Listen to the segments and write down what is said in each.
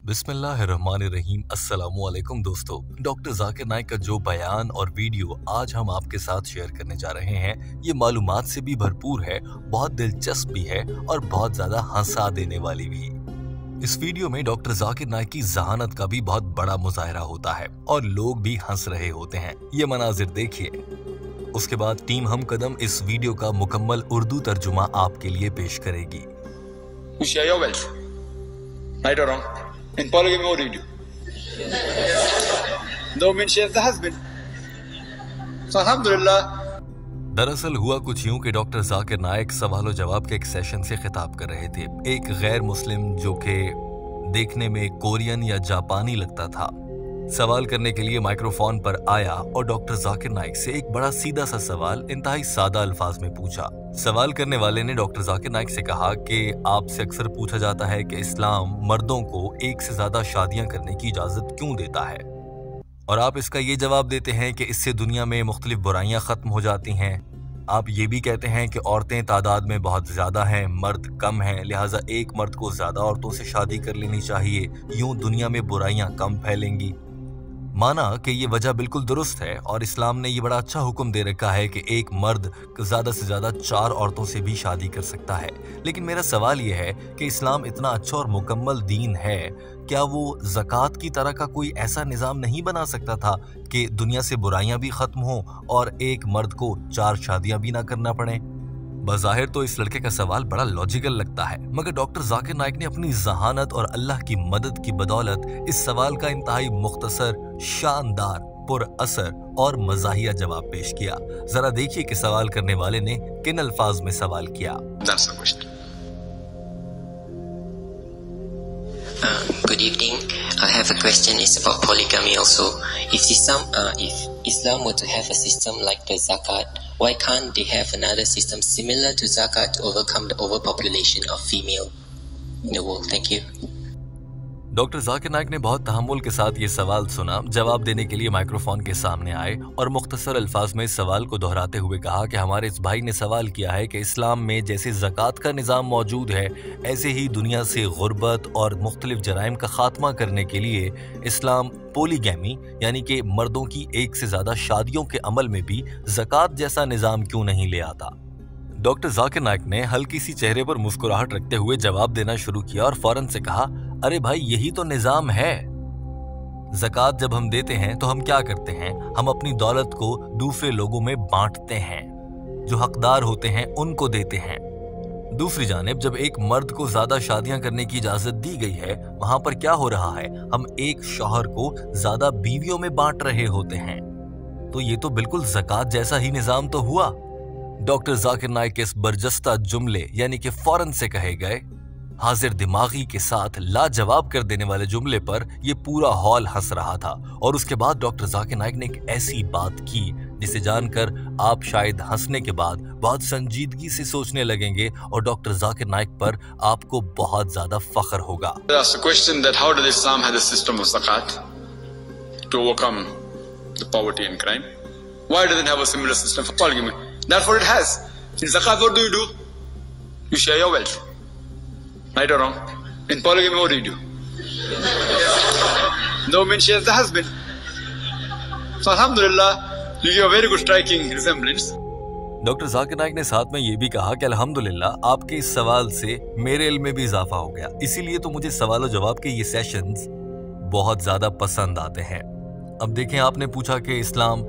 बिस्मिल्लाहिर्रहमानिर्रहीम। अस्सलामुअलैकुम दोस्तों, डॉक्टर जाकिर नाइक का जो बयान और वीडियो आज हम आपके साथ शेयर करने जा रहे हैं, ये मालूमात से भी भरपूर है, बहुत दिलचस्प भी है और बहुत ज्यादा हंसा देने वाली भी। इस वीडियो में डॉक्टर जाकिर नाइक की जहानत का भी बहुत बड़ा मुजाहरा होता है और लोग भी हंस रहे होते हैं। ये मनाजिर देखिए। उसके बाद टीम हम कदम इस वीडियो का मुकम्मल उर्दू तर्जुमा आपके लिए पेश करेगी। Right or wrong? In polygamy, what do you do? The woman shares the husband. So alhamdulillah. दरअसल हुआ कुछ यूं कि डॉक्टर जाकिर नाइक सवाल जवाब के एक सेशन से खिताब कर रहे थे। एक गैर मुस्लिम जो कि देखने में कोरियन या जापानी लगता था, सवाल करने के लिए माइक्रोफोन पर आया और डॉक्टर जाकिर नाइक से एक बड़ा सीधा सा सवाल इंतहाई सादा अल्फाज में पूछा। सवाल करने वाले ने डॉक्टर जाकिर नाइक से कहा कि आपसे अक्सर पूछा जाता है कि इस्लाम मर्दों को एक से ज्यादा शादियां करने की इजाजत क्यों देता है, और आप इसका ये जवाब देते हैं कि इससे दुनिया में मुख्तलिफ बुराइयां खत्म हो जाती हैं। आप ये भी कहते हैं कि औरतें तादाद में बहुत ज्यादा हैं, मर्द कम हैं, लिहाजा एक मर्द को ज्यादा औरतों से शादी कर लेनी चाहिए, यूं दुनिया में बुराइयां कम फैलेंगी। माना कि ये वजह बिल्कुल दुरुस्त है और इस्लाम ने ये बड़ा अच्छा हुक्म दे रखा है कि एक मर्द ज्यादा से ज्यादा 4 औरतों से भी शादी कर सकता है। लेकिन मेरा सवाल ये है कि इस्लाम इतना अच्छा और मुकम्मल दीन है, क्या वो ज़कात की तरह का कोई ऐसा निज़ाम नहीं बना सकता था कि दुनिया से बुराइयां भी खत्म हों और एक मर्द को 4 शादियां भी ना करना पड़े? बज़ाहिर तो इस लड़के का सवाल बड़ा लॉजिकल लगता है, मगर डॉक्टर जाकिर नाइक ने अपनी जहानत और अल्लाह की मदद की बदौलत इस सवाल का इंतहाई मुख्तसर, शानदार, पुरअसर और मज़ाहिया जवाब पेश किया। जरा देखिए कि सवाल करने वाले ने किन अल्फाज में सवाल किया। Good evening. I have a question. It's about polygamy also. If Islam were to have a system like the zakat, why can't they have another system similar to zakat to overcome the overpopulation of female in the world? Thank you. Doctor Zakir Naik ने बहुत तहम्मुल के साथ ये सवाल सुना, जवाब देने के लिए माइक्रोफोन के सामने आए और मुख्तसर अल्फाज में इस सवाल को दोहराते हुए कहा कि हमारे इस भाई ने सवाल किया है कि इस्लाम में जैसे ज़कात का निज़ाम मौजूद है, ऐसे ही दुनिया से गुर्बत और मुख्तलिफ जराइम का खात्मा करने के लिए इस्लाम पोलीगैमी यानी कि मर्दों की एक से ज़्यादा शादियों के अमल में भी ज़कात जैसा निज़ाम क्यों नहीं ले आता। डॉक्टर जाकिर नाइक ने हल्की सी चेहरे पर मुस्कुराहट रखते हुए जवाब देना शुरू किया और फौरन से कहा, अरे भाई यही तो निजाम है। ज़कात जब हम देते हैं तो हम क्या करते हैं, हम अपनी दौलत को दूसरे लोगों में बांटते हैं, जो हकदार होते हैं उनको देते हैं। दूसरी जानिब जब एक मर्द को ज्यादा शादियां करने की इजाजत दी गई है, वहां पर क्या हो रहा है, हम एक शौहर को ज्यादा बीवियों में बांट रहे होते हैं। तो ये तो बिल्कुल ज़कात जैसा ही निजाम तो हुआ। डॉक्टर जाकिर नाइक के इस बरजस्ता जुमले यानी कि फौरन से कहे गए हाजिर दिमागी के साथ लाजवाब कर देने वाले जुमले पर ये पूरा हॉल हंस रहा था। और उसके बाद डॉक्टर जाकिर नाइक ने एक ऐसी बात की जिसे जानकर आप शायद हंसने के बाद बहुत संजीदगी से सोचने लगेंगे और डॉक्टर जाकिर नाइक पर आपको बहुत ज्यादा फख्र होगा। Therefore, it has. In zakat, what do? You share your wealth. Right or wrong? In polygamy, what do? The woman shares the husband. So, alhamdulillah, you give a very good striking resemblance. Doctor Zakir Naik ने साथ में ये भी कहा कि अल्हम्दुलिल्लाह आपके इस सवाल से मेरे इल्म में भी इजाफा हो गया, इसीलिए तो मुझे सवाल और जवाब के ये सेशंस बहुत ज्यादा पसंद आते हैं। अब देखें, आपने पूछा कि इस्लाम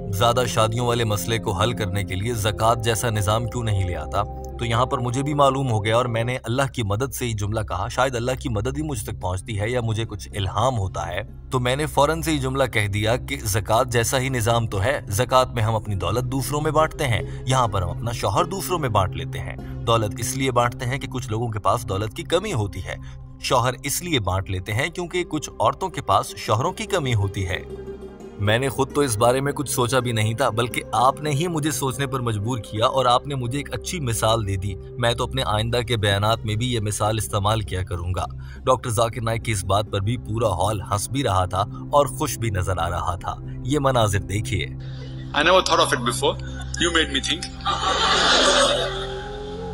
ज्यादा शादियों वाले मसले को हल करने के लिए ज़कात जैसा निज़ाम क्यों नहीं ले आता, तो यहाँ पर मुझे भी मालूम हो गया और मैंने अल्लाह की मदद से ही जुमला कहा। शायद अल्लाह की मदद ही मुझ तक पहुँचती है या मुझे कुछ इल्हाम होता है, तो मैंने फौरन से ही जुमला कह दिया कि ज़कात जैसा ही निज़ाम तो है। ज़कात में हम अपनी दौलत दूसरों में बांटते हैं, यहाँ पर हम अपना शौहर दूसरों में बांट लेते हैं। दौलत इसलिए बांटते हैं कि कुछ लोगों के पास दौलत की कमी होती है, शौहर इसलिए बांट लेते हैं क्योंकि कुछ औरतों के पास शौहरों की कमी होती है। मैंने खुद तो इस बारे में कुछ सोचा भी नहीं था, बल्कि आपने ही मुझे सोचने पर मजबूर किया और आपने मुझे एक अच्छी मिसाल दे दी। मैं तो अपने आइंदा के बयानात में भी ये मिसाल इस्तेमाल किया करूंगा। डॉक्टर जाकिर नाइक की इस बात पर भी पूरा हॉल हंस भी रहा था और खुश भी नजर आ रहा था। ये मनाजिर देखिए। I never thought of it before. You made me think.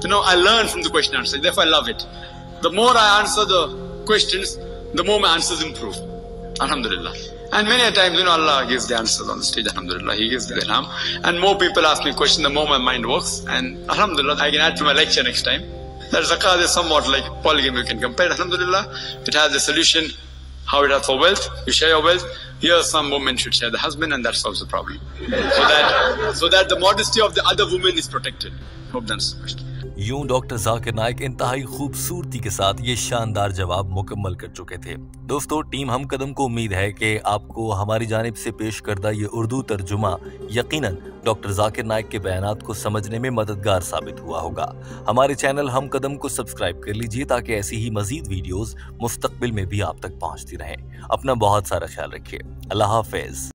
You know, I learn from the question answer. Therefore, I love it. The more I answer the questions, the more my answers improve. Alhamdulillah. And many a times, Allah gives the answers on the stage. Alhamdulillah, He gives the ilham. And more people ask me questions, the more my mind works. And Alhamdulillah, I can add to my lecture next time that zakat is somewhat like polygamy. You can compare it. Alhamdulillah, it has the solution. How it has for wealth. You share your wealth. Here, some women should share the husband, and that solves the problem. So that the modesty of the other woman is protected. Hope that's the question. यूं doctor Zakir Naik इंतहाई खूबसूरती के साथ ये शानदार जवाब मुकम्मल कर चुके थे। दोस्तों, टीम हम कदम को उम्मीद है कि आपको हमारी जानिब से पेश करदा ये उर्दू तर्जुमा यकीनन डॉक्टर जाकिर नाइक के बयानात को समझने में मददगार साबित हुआ होगा। हमारे चैनल हम कदम को सब्सक्राइब कर लीजिए ताकि ऐसी ही मजीद वीडियोस मुस्तकबिल में भी आप तक पहुंचती रहें। अपना बहुत सारा ख्याल रखिए। अल्लाह हाफिज।